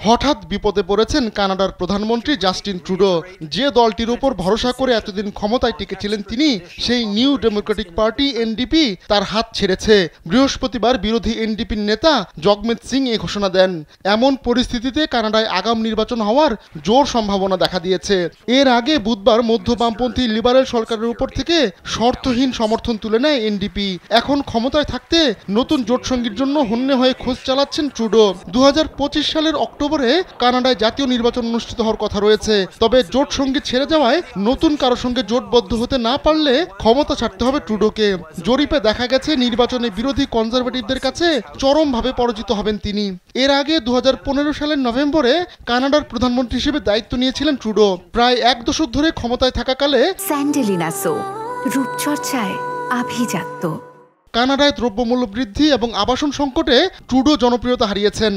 হঠাৎ বিপদে পড়েছেন কানাডার প্রধানমন্ত্রী জাস্টিন ট্রুডো। যে দলটির উপর ভরসা করে এতদিন ক্ষমতায় টিকেছিলেন তিনি, সেই নিউ ডেমোক্রেটিক পার্টি এনডিপি তার হাত ছেড়েছে। বৃহস্পতিবার বিরোধী এনডিপির নেতা জগমিত সিং এ ঘোষণা দেন। এমন পরিস্থিতিতে কানাডায় আগাম নির্বাচন হওয়ার জোর সম্ভাবনা দেখা দিয়েছে। এর আগে বুধবার মধ্য বামপন্থী লিবারেল সরকারের উপর থেকে শর্তহীন সমর্থন তুলে নেয় এনডিপি। এখন ক্ষমতায় থাকতে নতুন জোটসঙ্গীর জন্য হন্যে হয়ে খোঁজ চালাচ্ছেন ট্রুডো। 2025 সালের অক্টোবরে কানাডায় জাতীয় নির্বাচন অনুষ্ঠিত হওয়ার কথা রয়েছে। তবে জোট সঙ্গী ছেড়ে যাওয়ায় নতুন কারো সঙ্গে জোটবদ্ধ হতে না পারলে ক্ষমতা ছাড়তে হবে ট্রুডোকে। জরিপে দেখা গেছে নির্বাচনে বিরোধী কনজারভেটিভদের কাছে চরমভাবে পরাজিত হবেন তিনি। এর আগে 2015 সালের নভেম্বরে কানাডার প্রধানমন্ত্রী হিসেবে দায়িত্ব নিয়েছিলেন ট্রুডো। প্রায় এক দশক ধরে ক্ষমতায় থাকাকালে স্যান্ডেলিনা সো রূপচর্চায় আভিজাত্য। কানাডায় দ্রব্যমূল্য বৃদ্ধি এবং আবাসন সংকটে ট্রুডো জনপ্রিয়তা হারিয়েছেন।